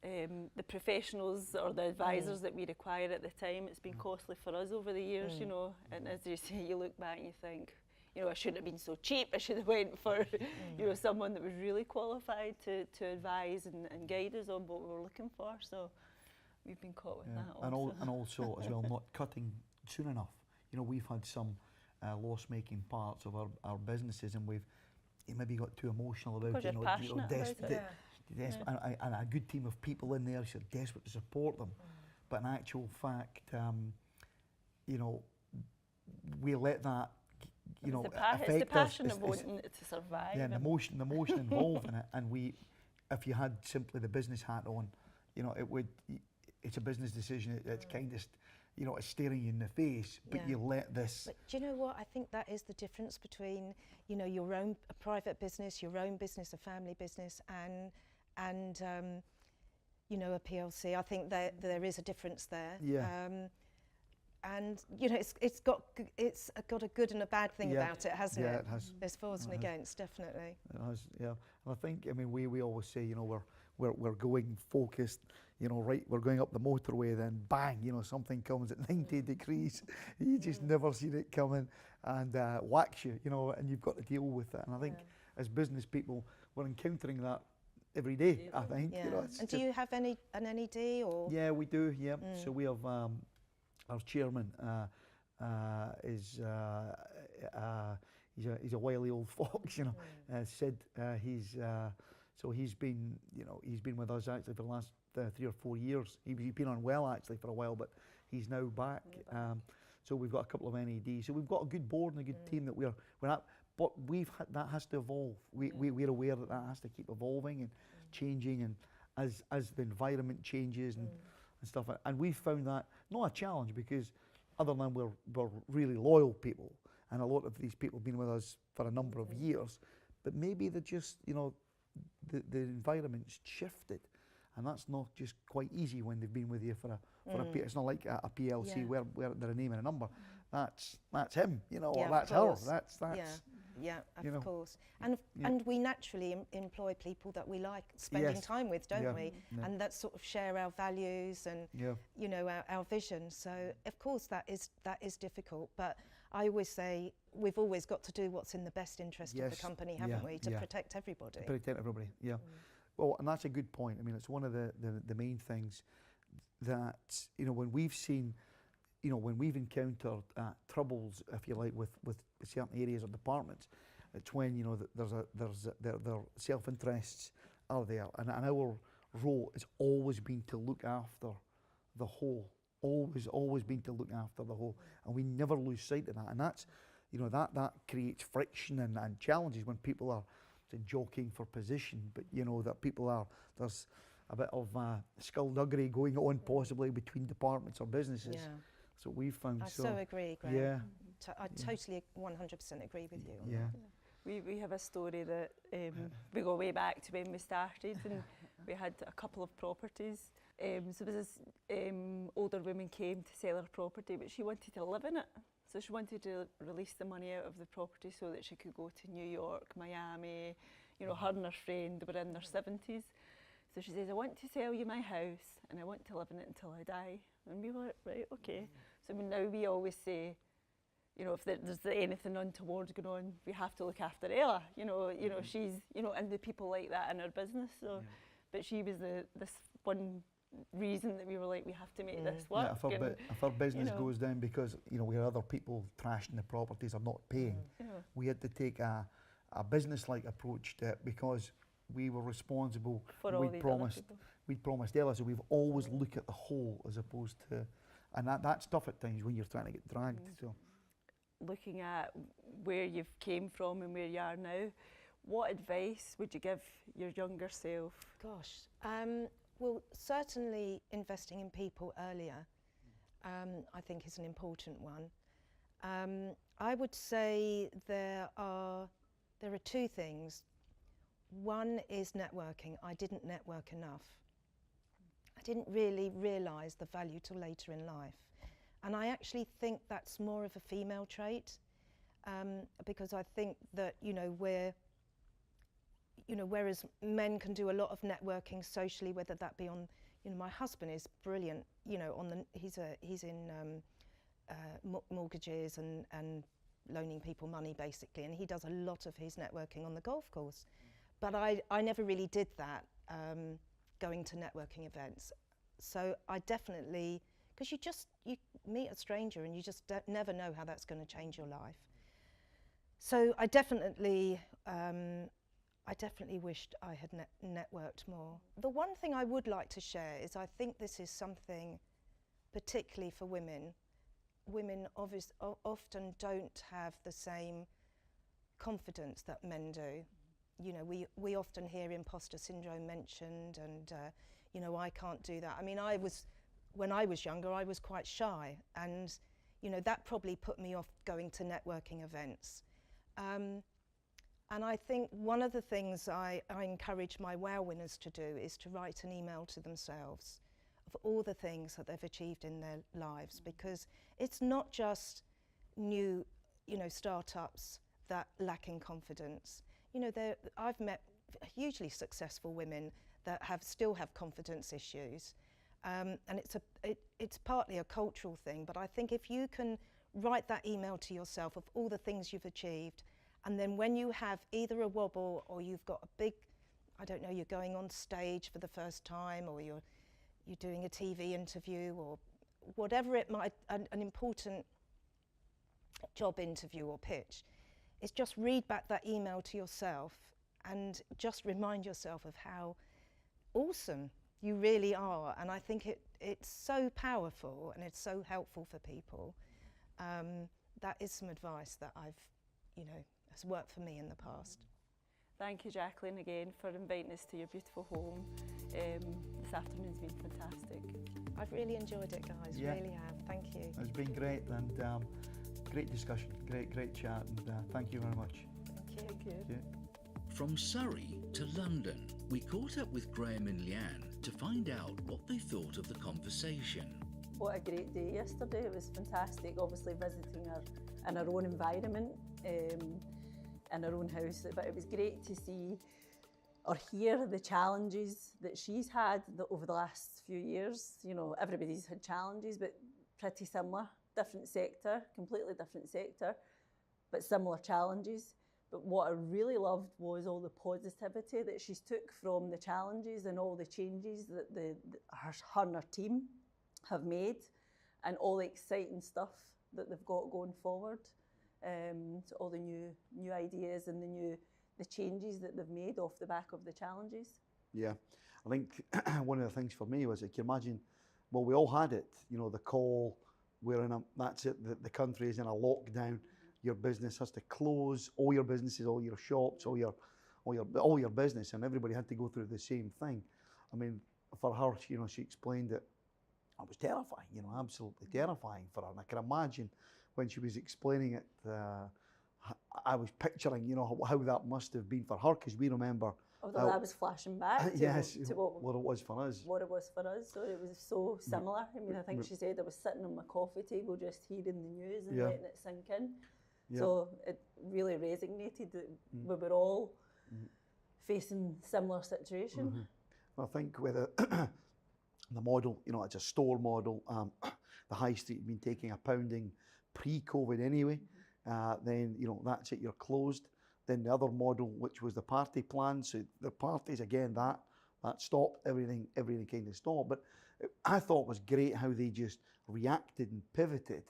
the professionals or the advisors that we require at the time. It's been costly for us over the years, you know, and as you say, you look back and you think, you know, I shouldn't have been so cheap. I should have went for, you know, someone that was really qualified to advise and guide us on what we were looking for. So we've been caught with that also. And also as well, not cutting soon enough. You know, we've had some loss-making parts of our businesses, and we've maybe got too emotional about it. And a good team of people in there, so desperate to support them. But in actual fact, you know, we let that, you know, affect us. It's the passion of wanting it to survive. Yeah, and the emotion involved in it. And if you had simply the business hat on, you know, it's a business decision. It's kind of, you know, it's staring you in the face, but you let this. But do you know what? I think that is the difference between, you know, your own private business, your own business, a family business, and you know, a PLC. I think there is a difference there. Yeah. And you know, it's got a good and a bad thing about it, hasn't it? Yeah, it has. There's for and against, definitely. It has, yeah. And I think, I mean, we always say, you know, we're going focused, you know, right, we're going up the motorway, then bang, you know, something comes at 90 degrees, you just never seen it coming, and whacks you, you know, and you've got to deal with it. And I think as business people, we're encountering that every day, I think. Yeah. You know, and do you have an NED or? Yeah, we do, yeah. So we have, our chairman is, he's a wily old fox, you know. Sid, he's been, you know, he's been with us actually for the last 3 or 4 years. He's been unwell actually for a while, but he's now back. So we've got a couple of NEDs. So we've got a good board and a good team that we're at. But that has to evolve. We're aware that has to keep evolving and changing, and as the environment changes and stuff. And we've found that not a challenge, because other than we're really loyal people, and a lot of these people have been with us for a number of years, but maybe they're just, you know, the environment's shifted, and that's not just quite easy when they've been with you for a period. It's not like a PLC where they're a name and a number. That's him, you know, or that's her. That's yeah, you know. Of course. And we naturally employ people that we like spending time with, don't we? Yeah. And that sort of share our values and you know, our vision. So of course that is difficult, but I always say we've always got to do what's in the best interest of the company, haven't we, to protect everybody. Protect everybody, yeah. Well, and that's a good point. I mean, it's one of the main things that, you know, when we've seen, you know, when we've encountered troubles, if you like, with certain areas or departments, it's when, you know, their self-interests are there, and our role has always been to look after the whole. Always been to look after the whole, and we never lose sight of that. And that's, you know, that creates friction and challenges when people are jockeying for position, but you know that there's a bit of skullduggery going on possibly between departments or businesses. Yeah. So we've found. I so agree, Graeme. Yeah. I totally 100% agree with you. Yeah. We have a story that we go way back to when we started, and we had a couple of properties. So this older woman came to sell her property, but she wanted to live in it. So she wanted to release the money out of the property so that she could go to New York, Miami. You know, her and her friend were in their 70s. So she says, I want to sell you my house and I want to live in it until I die. And we were like, right, okay. So I mean, now we always say, you know, if there's anything untoward going on, we have to look after Ella. You know, she's, you know, and the people like that in our business. So, but she was this one reason that we were like, we have to make this work. Yeah, if our business goes down because, you know, we had other people trashing the properties or not paying, we had to take a business-like approach to it, because we were responsible. For all these other people. We'd promised Ella, so we've always looked at the whole as opposed to, and that's tough at times when you're trying to get dragged. So looking at where you've came from and where you are now, what advice would you give your younger self? Gosh, well, certainly investing in people earlier, I think is an important one. I would say there are two things. One is networking. I didn't network enough. I didn't really realise the value till later in life. And I actually think that's more of a female trait, because I think that, whereas men can do a lot of networking socially, whether that be on, my husband is brilliant, he's in mortgages and loaning people money basically, and he does a lot of his networking on the golf course. But I never really did that, going to networking events. So I definitely, because you meet a stranger and you just never know how that's going to change your life. So I definitely wished I had networked more. The one thing I would like to share is I think this is something particularly for women. Women often don't have the same confidence that men do. We often hear imposter syndrome mentioned, and I can't do that. I mean, when I was younger, I was quite shy, and that probably put me off going to networking events. And I think one of the things I encourage my WOW winners to do is to write an email to themselves of all the things that they've achieved in their lives, because it's not just new, startups that lack in confidence. I've met hugely successful women that still have confidence issues, and it's partly a cultural thing. But I think if you can write that email to yourself of all the things you've achieved, and then when you have either a wobble or you've got a big, you're going on stage for the first time, or you're doing a TV interview, or whatever it might, an important job interview or pitch, is just read back that email to yourself and just remind yourself of how awesome you really are. And I think it's so powerful and it's so helpful for people. That is some advice that has worked for me in the past. Thank you, Jacqueline, again for inviting us to your beautiful home. This afternoon's been fantastic. I've really enjoyed it, guys, really have. Thank you. It's been great, and great discussion, great chat, and thank you very much. Thank you. Yeah. From Surrey to London, we caught up with Graeme and Leanne to find out what they thought of the conversation. What a great day yesterday. It was fantastic, obviously visiting her in her own environment, in her own house, but it was great to see or hear the challenges that she's had over the last few years. Everybody's had challenges, but pretty similar, different sector, completely different sector, but similar challenges. But what I really loved was all the positivity that she's took from the challenges and all the changes that her and her team have made, and all the exciting stuff that they've got going forward. So all the new ideas and the changes that they've made off the back of the challenges. Yeah, I think one of the things for me was, I can imagine, well, we all had it, the call, that's it, the country is in a lockdown, your business has to close, all your businesses, all your shops, all your business, and everybody had to go through the same thing. I mean, for her, she explained it, it was terrifying, absolutely terrifying for her, and I can imagine when she was explaining it, I was picturing, how that must have been for her, because we remember. Although I was flashing back to, yes, to what it was for us. What it was for us, so it was so similar. I mean, I think she said I was sitting on my coffee table just hearing the news and letting it sink in. Yeah. So it really resonated that we were all facing similar situation. I think with the model, it's a store model. The high street had been taking a pounding pre-COVID anyway. Then that's it, you're closed. Then the other model, which was the party plan, so the parties again, that stopped, everything kind of stopped. But I thought it was great how they just reacted and pivoted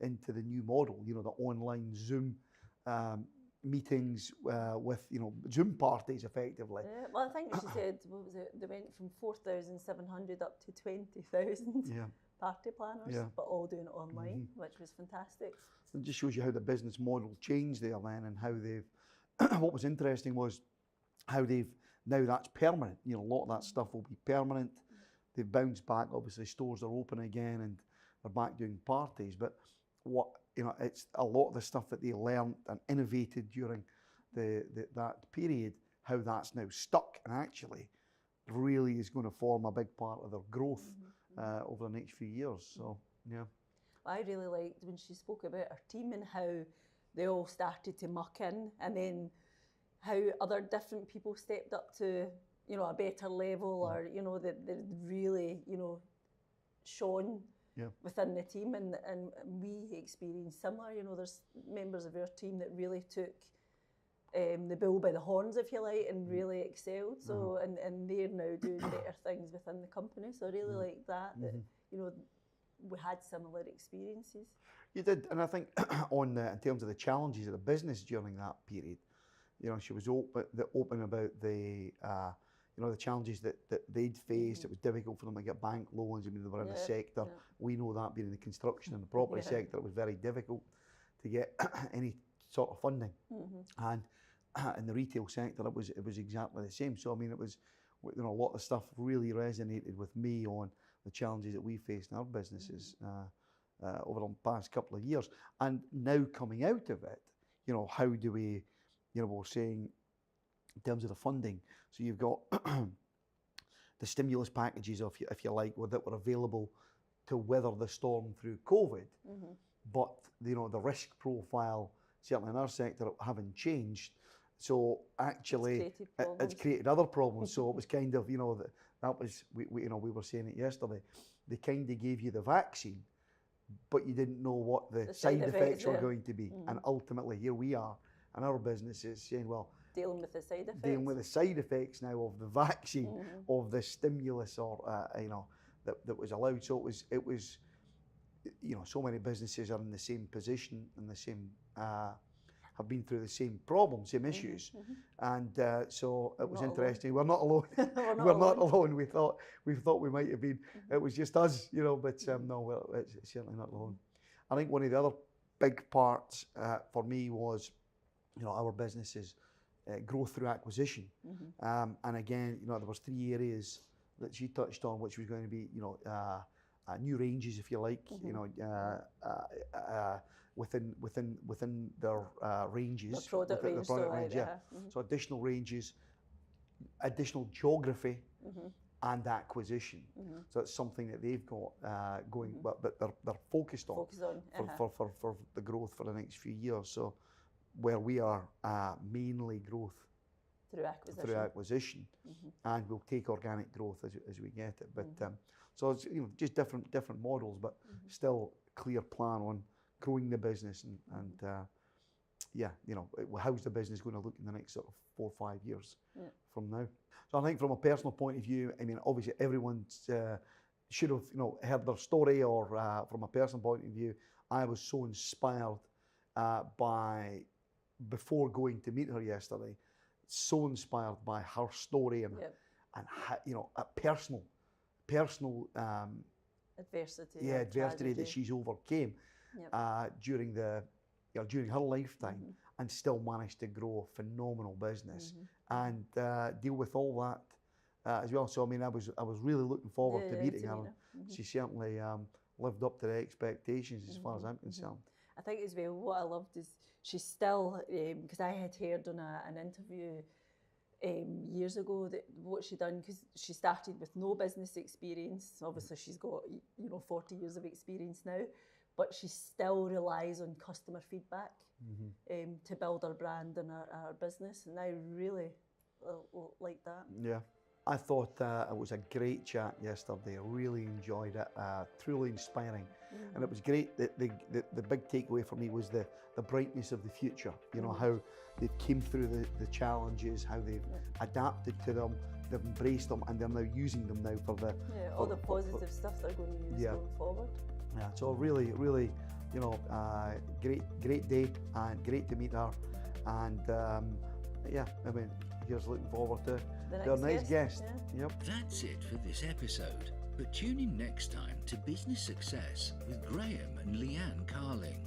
into the new model. The online Zoom meetings with Zoom parties effectively. Yeah, well, I think she said, what was it? They went from 4,700 up to 20,000. Yeah. party planners, Yeah. but all doing it online, which was fantastic. It just shows you how the business model changed there then, and how they've, what was interesting was how they've, now that's permanent. You know, a lot of that stuff will be permanent. They've bounced back, obviously stores are open again and they're back doing parties, but what, you know, it's a lot of the stuff that they learned and innovated during that period, how that's now stuck and actually really is going to form a big part of their growth over the next few years. So, yeah. I really liked when she spoke about her team and how they all started to muck in, and then how other different people stepped up to, you know, a better level, or, you know, that really, you know, shone within the team, and we experienced similar. You know, there's members of our team that really took the bull by the horns, if you like, and really excelled. So, and they're now doing better things within the company. So I really like that, you know, we had similar experiences. You did, and I think on in terms of the challenges of the business during that period, you know, she was open about the you know, the challenges that they'd faced. It was difficult for them to get bank loans. I mean, they were in the sector. We know that being in the construction and the property sector, it was very difficult to get any sort of funding. And in the retail sector, it was exactly the same. So I mean, it was, you know, a lot of stuff really resonated with me on the challenges that we faced in our businesses over the past couple of years. And now coming out of it, you know, how do we, you know, we're saying in terms of the funding, so you've got the stimulus packages, if you like, that were available to weather the storm through COVID, but, you know, the risk profile, certainly in our sector, haven't changed. So actually, it's created other problems. So it was kind of, you know, that was, you know, we were saying it yesterday, they kind of gave you the vaccine, but you didn't know what the side effects were going to be. And ultimately, here we are, and our business is saying, well, dealing with the side effects. Dealing with the side effects now of the vaccine, of the stimulus, or you know, that was allowed. So it was, you know, so many businesses are in the same position and the same, have been through the same problems, same issues, and so it was interesting. We're not alone. We're not alone. We thought we might have been. It was just us, you know. But no, it's certainly not alone. I think one of the other big parts for me was, you know, our businesses growth through acquisition, and again, you know, there was 3 areas that she touched on, which was going to be, you know, new ranges, if you like, you know, within their ranges, the product range, So additional ranges, additional geography, and acquisition. So it's something that they've got going, but they're focused on for the growth for the next few years. So where we are mainly growth through acquisition, and we'll take organic growth as we get it. But so it's, you know, just different models, but still clear plan on growing the business and yeah, you know, how's the business going to look in the next sort of 4 or 5 years from now. So I think from a personal point of view, I mean, obviously everyone should have, you know, heard their story, or from a personal point of view, I was so inspired by, before going to meet her yesterday, so inspired by her story and how, you know, a personal adversity, adversity that she's overcame during her lifetime, and still managed to grow a phenomenal business and deal with all that as well. So I mean, I was really looking forward to meeting her. She certainly lived up to the expectations as far as I'm concerned. I think as well, what I loved is she's still, because I had heard on an interview years ago that what she done, because she started with no business experience. Obviously she's got, you know, 40 years of experience now, but she still relies on customer feedback to build her brand and her business, and I really like that. Yeah. I thought it was a great chat yesterday. I really enjoyed it, truly inspiring. And it was great that the big takeaway for me was the brightness of the future. You know, how they came through the challenges, how they've adapted to them, they've embraced them, and they're now using them now for all the positive stuff they're going to use going forward. Yeah, so really, you know, great day, and great to meet her. And yeah, I mean, here's looking forward to our next guest. That's it for this episode. But tune in next time to Business Success with Graeme and Leanne Carling.